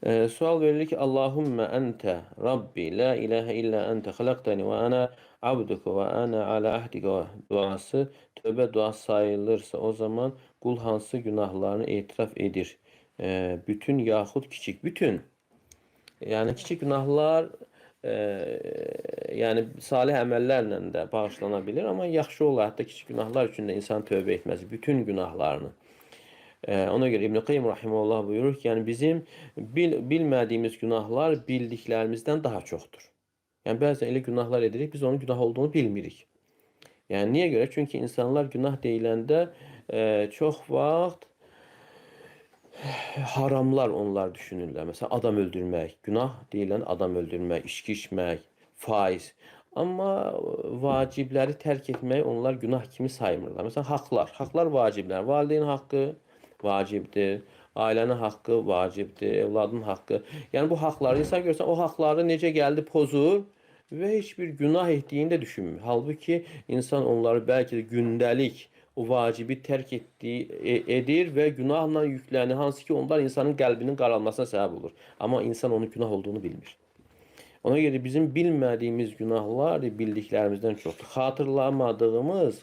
Sual verilir ki Allahümme ente Rabbi la ilahe illa ente halaktani ve ana abduka ve ana ala ahdika duası tövbe duası sayılırsa o zaman kul hansı günahlarını itiraf edir? Bütün yahut küçük. Bütün. Yani küçük günahlar e, yani salih əməllərlə də bağışlanabilir, amma yaxşı olaraq da küçük günahlar üçün də insan tövbə etməz. Bütün günahlarını. Ona göre İbn-i Qayyim Rahimullah buyurur ki, yani bizim bilmediğimiz günahlar bildiklerimizden daha çoktur. Yani bazen öyle günahlar edirik, biz onun günah olduğunu bilmirik. Yani niye göre? Çünkü insanlar günah deyiləndə çok vaxt haramlar onlar düşünürlər. Mesela adam öldürmək, günah deyilən adam öldürmək, içki içmək, faiz. Amma vacibləri tərk etmək onlar günah kimi saymırlar. Mesela haqlar, haqlar vaciblər. Valideyn haqqı vacibdir. Ailənin haqqı vacibdir. Evladın haqqı. Yəni bu haqları insan görsən o haqları necə gəldi pozur və heç bir günah etdiyini də düşünmür. Halbuki insan onları bəlkə də gündəlik o vacibi tərk edir və günahla yüklənir. Hansı ki onlar insanın qəlbinin qaralmasına səbəb olur. Amma insan onun günah olduğunu bilmir. Ona göre bizim bilmediğimiz günahlar bildiklerimizden çoktur.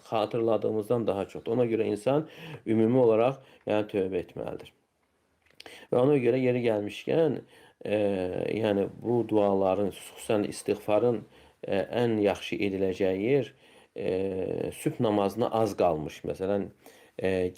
Hatırladığımızdan daha çoktur. Ona göre insan ümumi olarak yani tövbe etmelidir. Ve ona göre yeri gelmişken yani bu duaların, xüsusən istiğfarın en yaxşı edileceği yer sübh namazına az qalmış. Məsələn,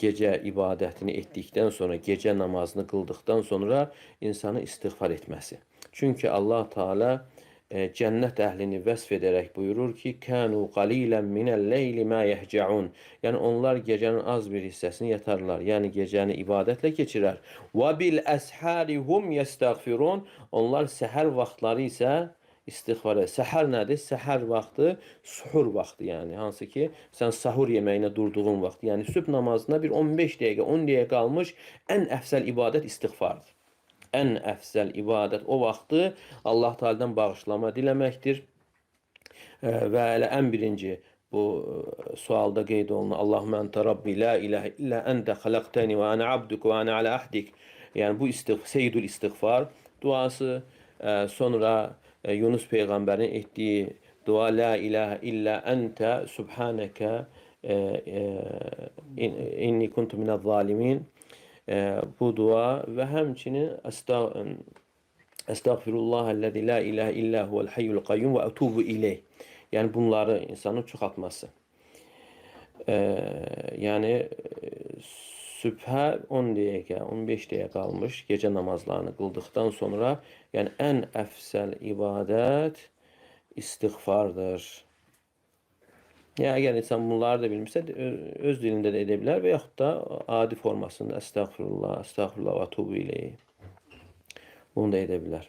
gecə ibadətini etdikdən sonra, gecə namazını qıldıqdan sonra insanı istiğfar etməsi. Çünkü Allah Teala cennet əhlini vəsf edərək buyurur ki, "Kanu qalilan minel-leyli ma yehcaun." Yəni onlar gecənin az bir hissəsini yatarlar. Yəni gecəni ibadətlə keçirər. "Və bil ashari hum yestağfirun." Onlar səhər vaxtları isə istiğfar edir. Səhər nədir? Səhər vaxtı suhur vaxtı, yəni hansı ki, sən sahur yeməyinə durduğun vaxt. Yəni sübh namazına bir 15 dəqiqə, 10 dəqiqə qalmış ən əfsəl ibadət istiğfardır. En əfsəl ibadət o vaxtı Allah Teala'dan bağışlama diləməkdir. Və elə ən birinci bu sualda qeyd olunan Allahümme ente Rabbi la ilahe illa ente xalaqtani ve ana abduk ve ana ala ahdik. Yəni bu seyyidul istiğfar duası. Sonra Yunus peyğəmbərin etdiyi dua la ilahe illa ente subhaneke inni kuntu minez zalimin. Bu dua ve həmçinin Estağfirullahellezî la ilahe illa huvel hayyul kayyum ve etubu ileyh. Yani bunları insanın çoxaltması. Yani sübhə 10 dəqiqə, 15 dəqiqə qalmış gecə namazlarını qıldıqdan sonra, yəni ən əfsəl ibadət istiğfardır. Yəni əgər insan bunları da bilmirsə, öz dilində də edə bilər və yaxud da adi formasında estağfurullah, estağfurullah və tubu ileyh. Bunu da edə bilər.